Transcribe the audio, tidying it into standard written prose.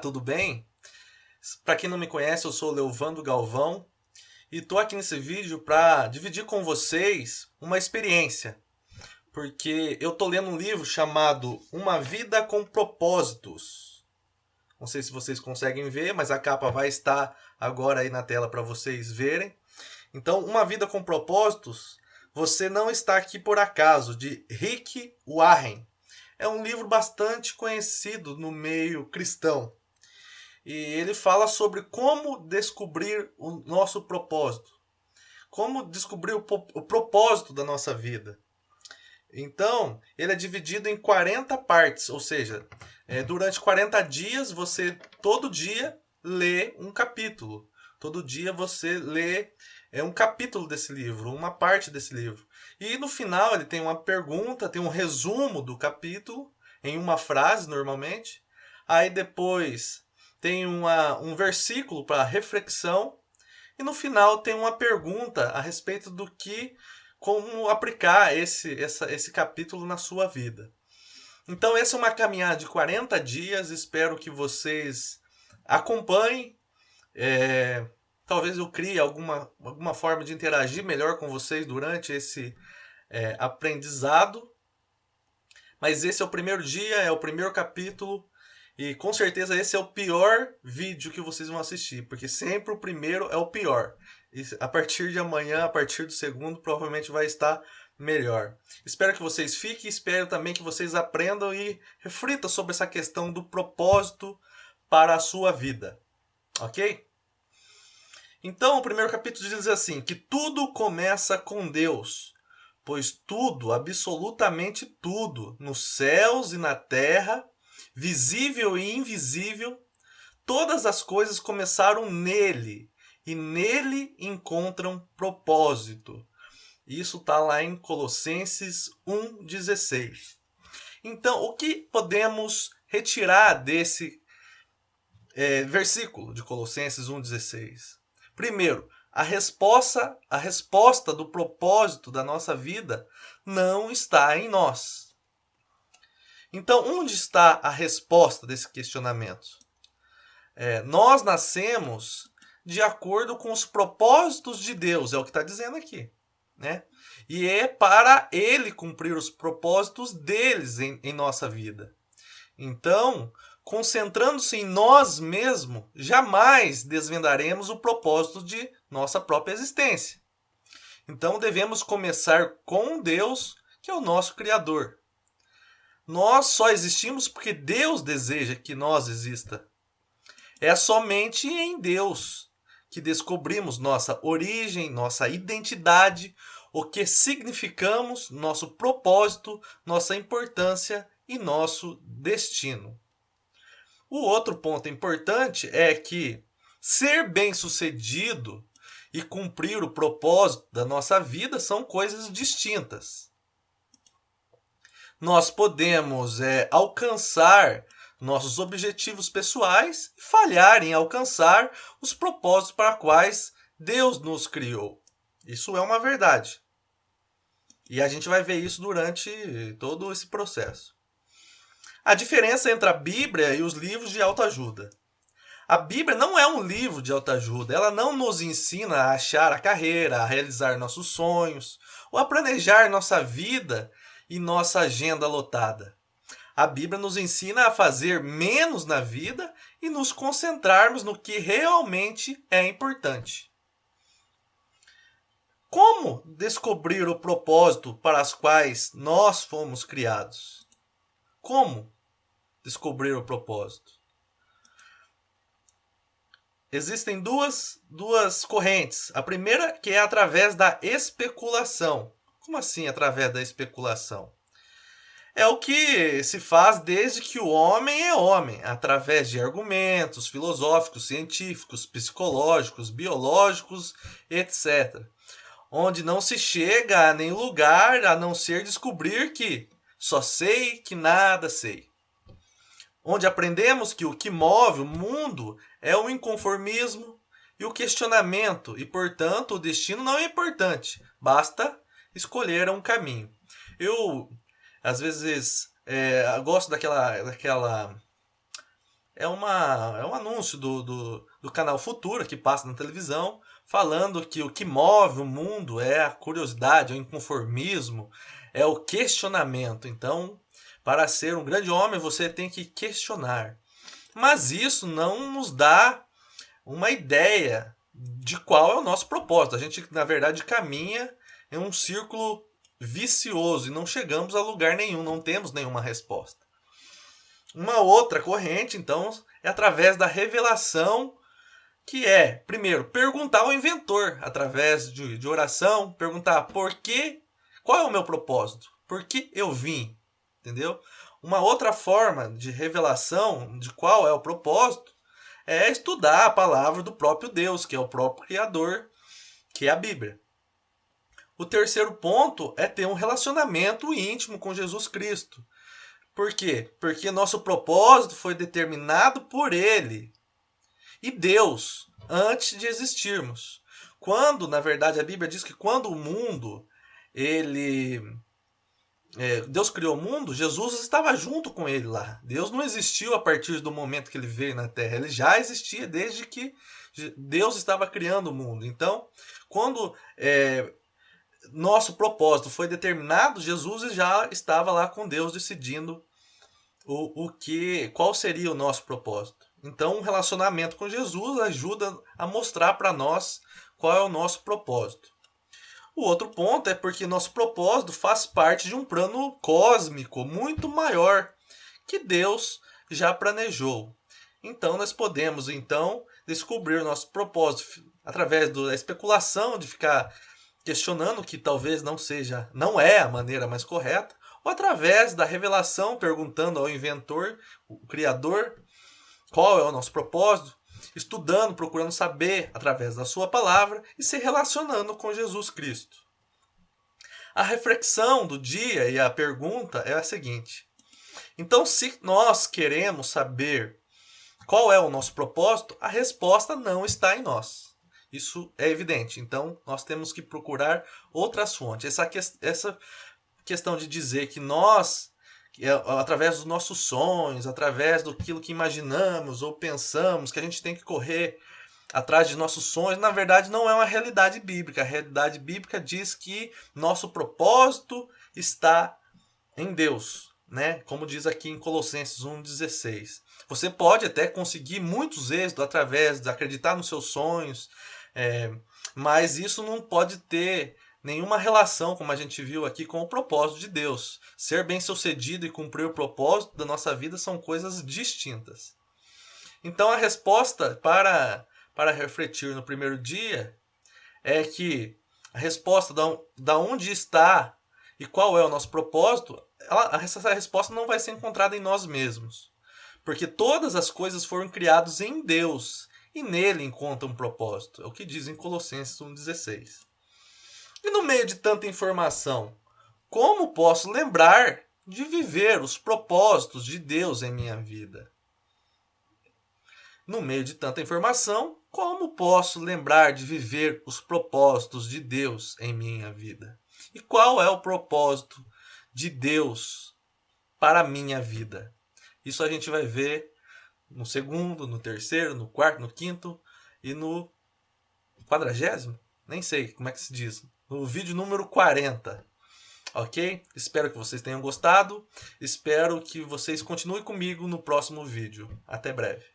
tudo bem? Para quem não me conhece, eu sou o Leovando Galvão e estou aqui nesse vídeo para dividir com vocês uma experiência, porque eu estou lendo um livro chamado Uma Vida com Propósitos. Não sei se vocês conseguem ver, mas a capa vai estar agora aí na tela para vocês verem. Então, Uma Vida com Propósitos, você não está aqui por acaso, de Rick Warren. É um livro bastante conhecido no meio cristão. E ele fala sobre como descobrir o nosso propósito. Como descobrir o propósito da nossa vida. Então, ele é dividido em 40 partes, ou seja, durante 40 dias você todo dia lê um capítulo. Todo dia você lê um capítulo desse livro, uma parte desse livro. E no final ele tem uma pergunta, tem um resumo do capítulo, em uma frase normalmente. Aí depois tem um versículo para reflexão. E no final tem uma pergunta a respeito do como aplicar esse capítulo na sua vida. Então essa é uma caminhada de 40 dias, espero que vocês acompanhem. Talvez eu crie alguma forma de interagir melhor com vocês durante esse aprendizado. Mas esse é o primeiro dia, é o primeiro capítulo. E com certeza esse é o pior vídeo que vocês vão assistir. Porque sempre o primeiro é o pior. E a partir de amanhã, a partir do segundo, provavelmente vai estar melhor. Espero que vocês fiquem. Espero também que vocês aprendam e reflitam sobre essa questão do propósito para a sua vida. Ok? Então, o primeiro capítulo diz assim, que tudo começa com Deus, pois tudo, absolutamente tudo, nos céus e na terra, visível e invisível, todas as coisas começaram nele, e nele encontram propósito. Isso está lá em Colossenses 1,16. Então, o que podemos retirar desse versículo de Colossenses 1,16? Primeiro, a resposta do propósito da nossa vida não está em nós. Então, onde está a resposta desse questionamento? Nós nascemos de acordo com os propósitos de Deus, é o que está dizendo aqui. Né? E é para Ele cumprir os propósitos deles em nossa vida. Então, concentrando-se em nós mesmos, jamais desvendaremos o propósito de nossa própria existência. Então devemos começar com Deus, que é o nosso Criador. Nós só existimos porque Deus deseja que nós exista. É somente em Deus que descobrimos nossa origem, nossa identidade, o que significamos, nosso propósito, nossa importância e nosso destino. O outro ponto importante é que ser bem-sucedido e cumprir o propósito da nossa vida são coisas distintas. Nós podemos alcançar nossos objetivos pessoais e falhar em alcançar os propósitos para os quais Deus nos criou. Isso é uma verdade. E a gente vai ver isso durante todo esse processo. A diferença entre a Bíblia e os livros de autoajuda. A Bíblia não é um livro de autoajuda. Ela não nos ensina a achar a carreira, a realizar nossos sonhos, ou a planejar nossa vida e nossa agenda lotada. A Bíblia nos ensina a fazer menos na vida e nos concentrarmos no que realmente é importante. Como descobrir o propósito para os quais nós fomos criados? Como descobrir o propósito? Existem duas correntes. A primeira que é através da especulação. Como assim através da especulação? É o que se faz desde que o homem é homem, através de argumentos filosóficos, científicos, psicológicos, biológicos, etc. Onde não se chega a nenhum lugar a não ser descobrir que só sei que nada sei. Onde aprendemos que o que move o mundo é o inconformismo e o questionamento, e portanto o destino não é importante, basta escolher um caminho. Eu, às vezes, gosto daquela é um anúncio do canal Futura, que passa na televisão, falando que o que move o mundo é a curiosidade, é o inconformismo, é o questionamento. Então, para ser um grande homem, você tem que questionar. Mas isso não nos dá uma ideia de qual é o nosso propósito. A gente, na verdade, caminha em um círculo vicioso e não chegamos a lugar nenhum, não temos nenhuma resposta. Uma outra corrente, então, é através da revelação, que é, primeiro, perguntar ao inventor, através de oração, perguntar por quê, qual é o meu propósito, por que eu vim, entendeu? Uma outra forma de revelação de qual é o propósito é estudar a palavra do próprio Deus, que é o próprio Criador, que é a Bíblia. O terceiro ponto é ter um relacionamento íntimo com Jesus Cristo. Por quê? Porque nosso propósito foi determinado por Ele e Deus antes de existirmos. Quando, na verdade, a Bíblia diz que quando o mundo, Deus criou o mundo, Jesus estava junto com ele lá. Deus não existiu a partir do momento que ele veio na Terra. Ele já existia desde que Deus estava criando o mundo. Então, quando nosso propósito foi determinado, Jesus já estava lá com Deus decidindo qual seria o nosso propósito. Então, um relacionamento com Jesus ajuda a mostrar para nós qual é o nosso propósito. O outro ponto é porque nosso propósito faz parte de um plano cósmico muito maior que Deus já planejou. Então, nós podemos descobrir o nosso propósito através da especulação, de ficar questionando que talvez não é a maneira mais correta, ou através da revelação, perguntando ao inventor, o Criador, qual é o nosso propósito, estudando, procurando saber através da sua palavra e se relacionando com Jesus Cristo. A reflexão do dia e a pergunta é a seguinte: então, se nós queremos saber qual é o nosso propósito, a resposta não está em nós. Isso é evidente. Então, nós temos que procurar outras fontes. Essa questão de dizer que nós, através dos nossos sonhos, através daquilo que imaginamos ou pensamos, que a gente tem que correr atrás de nossos sonhos, na verdade não é uma realidade bíblica. A realidade bíblica diz que nosso propósito está em Deus, né? Como diz aqui em Colossenses 1,16. Você pode até conseguir muitos êxitos através de acreditar nos seus sonhos, mas isso não pode ter nenhuma relação, como a gente viu aqui, com o propósito de Deus. Ser bem-sucedido e cumprir o propósito da nossa vida são coisas distintas. Então a resposta para refletir no primeiro dia é que a resposta da onde está e qual é o nosso propósito, essa resposta não vai ser encontrada em nós mesmos. Porque todas as coisas foram criadas em Deus e nele encontra um propósito. É o que diz em Colossenses 1,16. E no meio de tanta informação, como posso lembrar de viver os propósitos de Deus em minha vida? No meio de tanta informação, como posso lembrar de viver os propósitos de Deus em minha vida? E qual é o propósito de Deus para a minha vida? Isso a gente vai ver no segundo, no terceiro, no quarto, no quinto e no 40º? Nem sei como é que se diz. No vídeo número 40. Ok? Espero que vocês tenham gostado. Espero que vocês continuem comigo no próximo vídeo. Até breve.